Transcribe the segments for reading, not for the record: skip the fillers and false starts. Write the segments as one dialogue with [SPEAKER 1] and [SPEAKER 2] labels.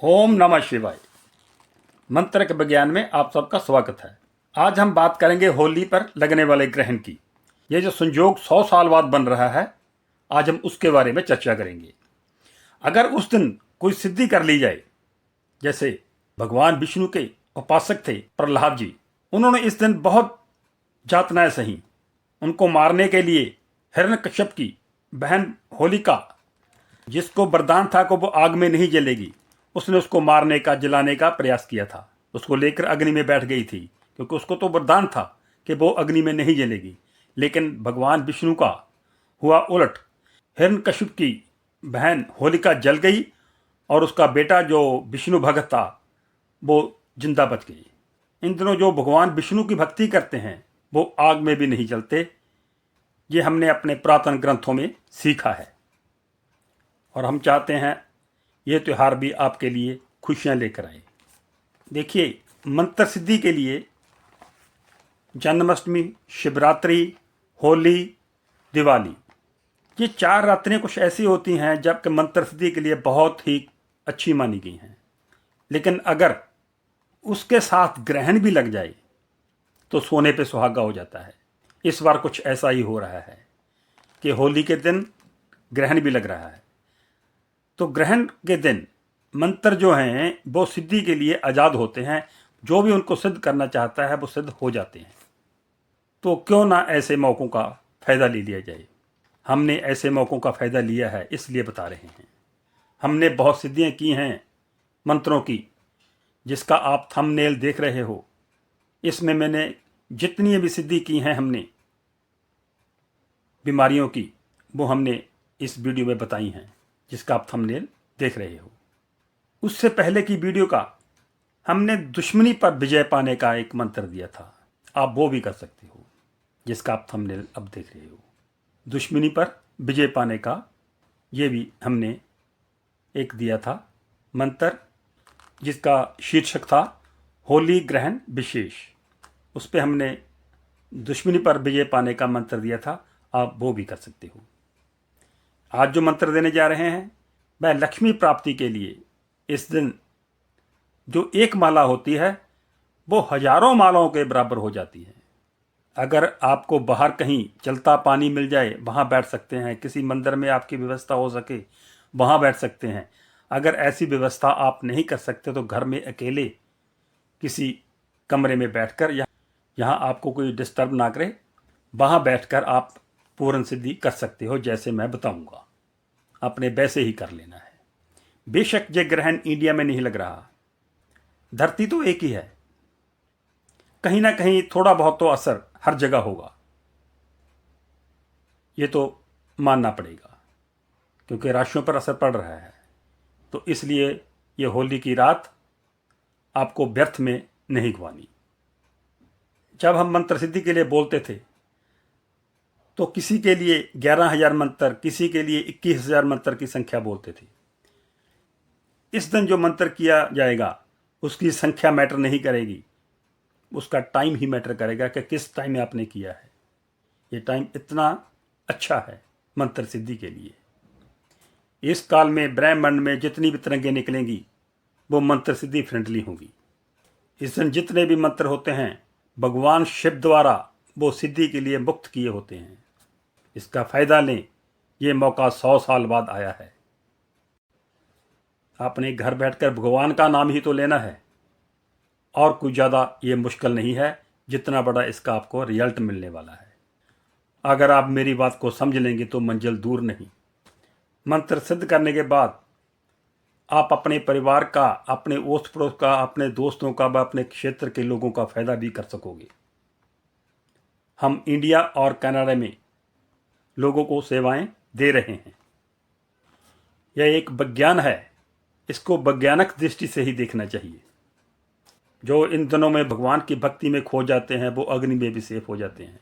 [SPEAKER 1] ओम नमः शिवाय। मंत्र के विज्ञान में आप सबका स्वागत है। आज हम बात करेंगे होली पर लगने वाले ग्रहण की। ये जो संयोग 100 साल बाद बन रहा है, आज हम उसके बारे में चर्चा करेंगे। अगर उस दिन कोई सिद्धि कर ली जाए, जैसे भगवान विष्णु के उपासक थे प्रहलाद जी, उन्होंने इस दिन बहुत यातनाएं सही। उनको मारने के लिए हिरण्यकश्यप की बहन होलिका, जिसको वरदान था कि वो आग में नहीं जलेगी, उसने उसको मारने का, जलाने का प्रयास किया था। उसको लेकर अग्नि में बैठ गई थी, क्योंकि उसको तो वरदान था कि वो अग्नि में नहीं जलेगी। लेकिन भगवान विष्णु का हुआ उलट। हिरण्यकश्यप की बहन होलिका जल गई और उसका बेटा जो विष्णु भक्त था वो जिंदा बच गई। इन दिनों जो भगवान विष्णु की भक्ति करते हैं वो आग में भी नहीं जलते। ये हमने अपने पुरातन ग्रंथों में सीखा है और हम चाहते हैं ये त्यौहार भी आपके लिए खुशियां लेकर आए। देखिए, मंत्र सिद्धि के लिए जन्माष्टमी, शिवरात्रि, होली, दिवाली, ये 4 रात्रियां कुछ ऐसी होती हैं जबकि मंत्र सिद्धि के लिए बहुत ही अच्छी मानी गई हैं। लेकिन अगर उसके साथ ग्रहण भी लग जाए तो सोने पे सुहागा हो जाता है। इस बार कुछ ऐसा ही हो रहा है कि होली के दिन ग्रहण भी लग रहा है। तो ग्रहण के दिन मंत्र जो हैं वो सिद्धि के लिए आज़ाद होते हैं। जो भी उनको सिद्ध करना चाहता है वो सिद्ध हो जाते हैं। तो क्यों ना ऐसे मौक़ों का फ़ायदा ले लिया जाए। हमने ऐसे मौक़ों का फ़ायदा लिया है, इसलिए बता रहे हैं। हमने बहुत सिद्धियां की हैं मंत्रों की, जिसका आप थंबनेल देख रहे हो। इसमें मैंने जितनी भी सिद्धि की हैं हमने बीमारियों की, वो हमने इस वीडियो में बताई हैं, जिसका आप थंबनेल देख रहे हो। उससे पहले की वीडियो का हमने दुश्मनी पर विजय पाने का एक मंत्र दिया था, आप वो भी कर सकते हो, जिसका आप थंबनेल अब देख रहे हो। दुश्मनी पर विजय पाने का ये भी हमने एक दिया था मंत्र, जिसका शीर्षक था होली ग्रहण विशेष। उस पर हमने दुश्मनी पर विजय पाने का मंत्र दिया था, आप वो भी कर सकते हो। आज जो मंत्र देने जा रहे हैं वह लक्ष्मी प्राप्ति के लिए। इस दिन जो एक माला होती है वो हजारों मालाओं के बराबर हो जाती है। अगर आपको बाहर कहीं चलता पानी मिल जाए, वहाँ बैठ सकते हैं। किसी मंदिर में आपकी व्यवस्था हो सके, वहाँ बैठ सकते हैं। अगर ऐसी व्यवस्था आप नहीं कर सकते तो घर में अकेले किसी कमरे में बैठकर, यहाँ आपको कोई डिस्टर्ब ना करे, वहाँ बैठकर आप पूर्ण सिद्धि कर सकते हो, जैसे मैं बताऊंगा। अपने वैसे ही कर लेना है। बेशक ये ग्रहण इंडिया में नहीं लग रहा, धरती तो एक ही है। कहीं ना कहीं थोड़ा बहुत तो असर हर जगह होगा, ये तो मानना पड़ेगा, क्योंकि राशियों पर असर पड़ रहा है। तो इसलिए ये होली की रात आपको व्यर्थ में नहीं गंवानी। जब हम मंत्र सिद्धि के लिए बोलते थे तो किसी के लिए 11,000 मंत्र, किसी के लिए 21,000 मंत्र की संख्या बोलते थे। इस दिन जो मंत्र किया जाएगा उसकी संख्या मैटर नहीं करेगी, उसका टाइम ही मैटर करेगा कि किस टाइम में आपने किया है। ये टाइम इतना अच्छा है मंत्र सिद्धि के लिए। इस काल में ब्रह्मांड में जितनी भी तरंगें निकलेंगी वो मंत्र सिद्धि फ्रेंडली होंगी। इस दिन जितने भी मंत्र होते हैं भगवान शिव द्वारा वो सिद्धि के लिए मुक्त किए होते हैं। इसका फ़ायदा लें, ये मौका 100 साल बाद आया है। आपने घर बैठकर भगवान का नाम ही तो लेना है, और कुछ ज़्यादा ये मुश्किल नहीं है जितना बड़ा इसका आपको रिजल्ट मिलने वाला है। अगर आप मेरी बात को समझ लेंगे तो मंजिल दूर नहीं। मंत्र सिद्ध करने के बाद आप अपने परिवार का, अपने ओस पड़ोस का, अपने दोस्तों का व अपने क्षेत्र के लोगों का फ़ायदा भी कर सकोगे। हम इंडिया और कनाडा में लोगों को सेवाएं दे रहे हैं। यह एक विज्ञान है, इसको वैज्ञानिक दृष्टि से ही देखना चाहिए। जो इन दिनों में भगवान की भक्ति में खो जाते हैं वो अग्नि में भी सेफ हो जाते हैं।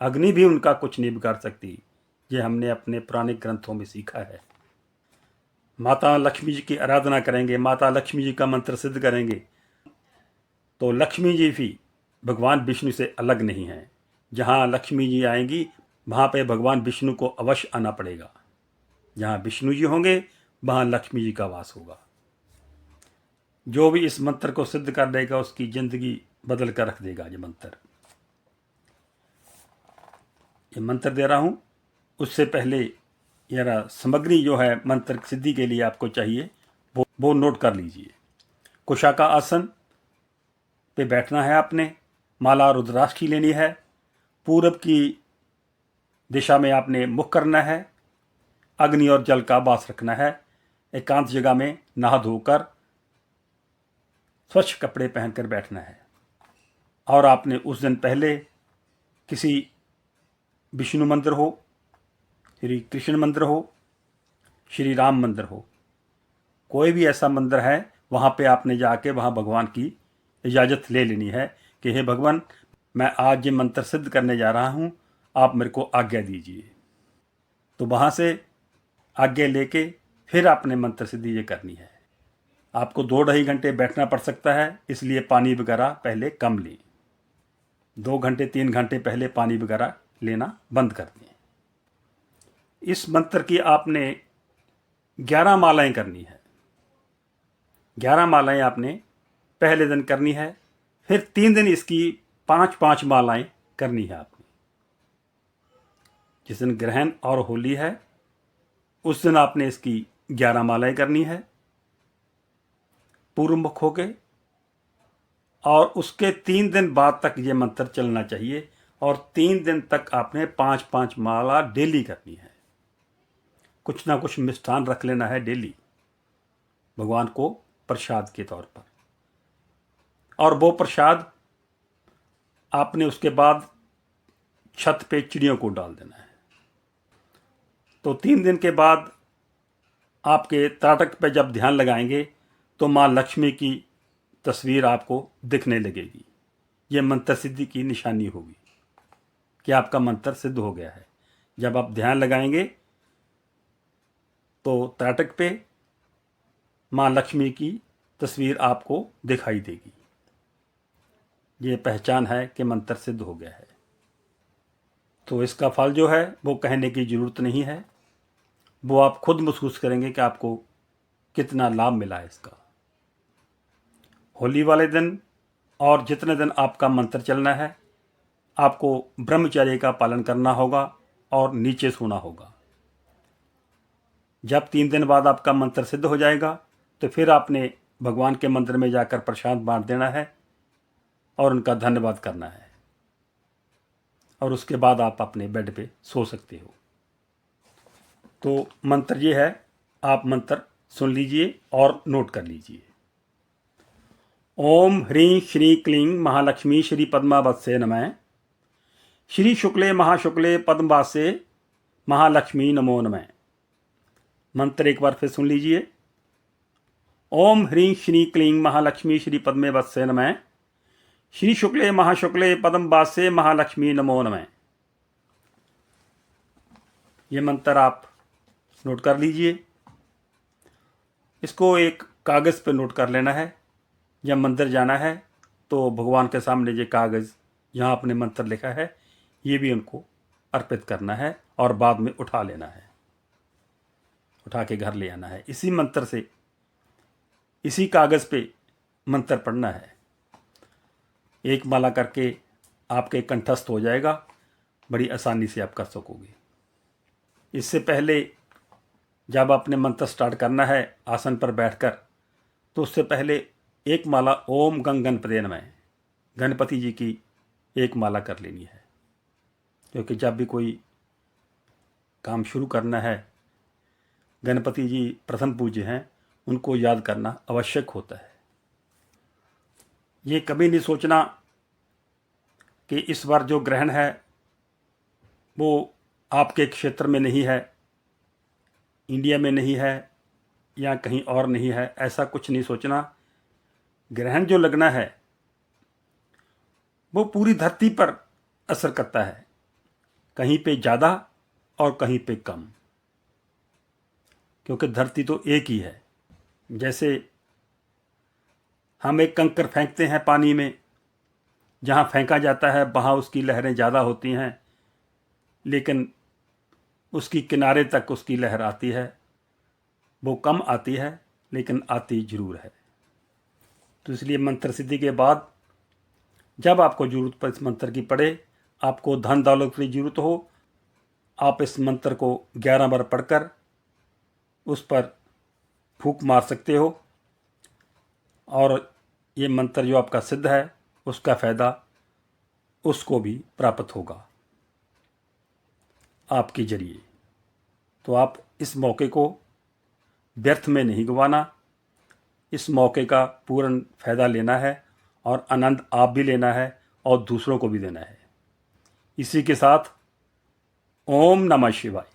[SPEAKER 1] अग्नि भी उनका कुछ नहीं बिगाड़ सकती, ये हमने अपने पुराने ग्रंथों में सीखा है। माता लक्ष्मी जी की आराधना करेंगे, माता लक्ष्मी जी का मंत्र सिद्ध करेंगे तो लक्ष्मी जी भी भगवान विष्णु से अलग नहीं हैं। जहाँ लक्ष्मी जी आएंगी वहाँ पे भगवान विष्णु को अवश्य आना पड़ेगा। जहाँ विष्णु जी होंगे वहाँ लक्ष्मी जी का वास होगा। जो भी इस मंत्र को सिद्ध कर देगा उसकी ज़िंदगी बदल कर रख देगा। ये मंत्र दे रहा हूँ। उससे पहले यारा सामग्री जो है मंत्र सिद्धि के लिए आपको चाहिए वो नोट कर लीजिए। कुशा का आसन पे बैठना है आपने। माला रुद्राष्टकी लेनी है। पूरब की दिशा में आपने मुख करना है। अग्नि और जल का वास रखना है। एकांत जगह में नहा धोकर स्वच्छ कपड़े पहनकर बैठना है। और आपने उस दिन पहले किसी विष्णु मंदिर हो, श्री कृष्ण मंदिर हो, श्री राम मंदिर हो, कोई भी ऐसा मंदिर है वहाँ पे आपने जाके वहाँ भगवान की इजाज़त ले लेनी है कि हे भगवान, मैं आज ये मंत्र सिद्ध करने जा रहा हूँ, आप मेरे को आज्ञा दीजिए। तो वहाँ से आज्ञा लेके फिर आपने मंत्र सिद्धि ये करनी है। आपको 2-2.5 घंटे बैठना पड़ सकता है, इसलिए पानी वगैरह पहले कम लें। 2 घंटे 3 घंटे पहले पानी वगैरह लेना बंद कर दें। इस मंत्र की आपने 11 मालाएं करनी है। 11 मालाएं आपने पहले दिन करनी है। फिर 3 दिन इसकी 5-5 मालाएं करनी है आपने। जिस दिन ग्रहण और होली है उस दिन आपने इसकी 11 मालाएं करनी है पूर्व मुख होके। और उसके 3 दिन बाद तक ये मंत्र चलना चाहिए। और 3 दिन तक आपने 5-5 माला डेली करनी है। कुछ ना कुछ मिष्ठान रख लेना है डेली भगवान को प्रसाद के तौर पर। और वो प्रसाद आपने उसके बाद छत पे चिड़ियों को डाल देना है। तो 3 दिन के बाद आपके त्राटक पे जब ध्यान लगाएंगे तो माँ लक्ष्मी की तस्वीर आपको दिखने लगेगी। ये मंत्र सिद्धि की निशानी होगी कि आपका मंत्र सिद्ध हो गया है। जब आप ध्यान लगाएंगे तो त्राटक पे माँ लक्ष्मी की तस्वीर आपको दिखाई देगी। ये पहचान है कि मंत्र सिद्ध हो गया है। तो इसका फल जो है वो कहने की ज़रूरत नहीं है, वो आप खुद महसूस करेंगे कि आपको कितना लाभ मिला है इसका। होली वाले दिन और जितने दिन आपका मंत्र चलना है आपको ब्रह्मचर्य का पालन करना होगा और नीचे सोना होगा। जब 3 दिन बाद आपका मंत्र सिद्ध हो जाएगा तो फिर आपने भगवान के मंदिर में जाकर प्रसाद बांट देना है और उनका धन्यवाद करना है। और उसके बाद आप अपने बेड पे सो सकते हो। तो मंत्र ये है, आप मंत्र सुन लीजिए और नोट कर लीजिए। ओम ह्रीं श्री क्लीं महालक्ष्मी श्री पद्मावत्से नमः। श्री शुक्ले महाशुक्ले पद्मवासे महालक्ष्मी नमो नमः। मंत्र एक बार फिर सुन लीजिए। ओम ह्रीं श्री क्लीं महालक्ष्मी श्री पद्मवत्से नमः। श्री शुक्ले महाशुक्ले पद्मवासे महालक्ष्मी नमो नमः। ये मंत्र आप नोट कर लीजिए। इसको एक कागज़ पे नोट कर लेना है। जब मंदिर जाना है तो भगवान के सामने ये कागज़ जहाँ आपने मंत्र लिखा है ये भी उनको अर्पित करना है और बाद में उठा लेना है, उठा के घर ले आना है। इसी मंत्र से इसी कागज़ पे मंत्र पढ़ना है। एक माला करके आपके कंठस्थ हो जाएगा, बड़ी आसानी से आप कर सकोगे। इससे पहले जब आपने मंत्र स्टार्ट करना है आसन पर बैठकर तो उससे पहले एक माला ओम गंग गणपते नमः गणपति जी की एक माला कर लेनी है। क्योंकि जब भी कोई काम शुरू करना है गणपति जी प्रथम पूज्य हैं, उनको याद करना आवश्यक होता है। ये कभी नहीं सोचना कि इस बार जो ग्रहण है वो आपके क्षेत्र में नहीं है, इंडिया में नहीं है या कहीं और नहीं है, ऐसा कुछ नहीं सोचना। ग्रहण जो लगना है वो पूरी धरती पर असर करता है, कहीं पे ज़्यादा और कहीं पे कम, क्योंकि धरती तो एक ही है। जैसे हम एक कंकर फेंकते हैं पानी में, जहाँ फेंका जाता है वहाँ उसकी लहरें ज़्यादा होती हैं, लेकिन उसकी किनारे तक उसकी लहर आती है, वो कम आती है लेकिन आती ज़रूर है। तो इसलिए मंत्र सिद्धि के बाद जब आपको जरूरत पर इस मंत्र की पड़े, आपको धन दौलत की जरूरत हो, आप इस मंत्र को 11 बार पढ़कर उस पर फूंक मार सकते हो और ये मंत्र जो आपका सिद्ध है उसका फ़ायदा उसको भी प्राप्त होगा आपके जरिए। तो आप इस मौके को व्यर्थ में नहीं गंवाना, इस मौके का पूर्ण फ़ायदा लेना है और आनंद आप भी लेना है और दूसरों को भी देना है। इसी के साथ ओम नमः शिवाय।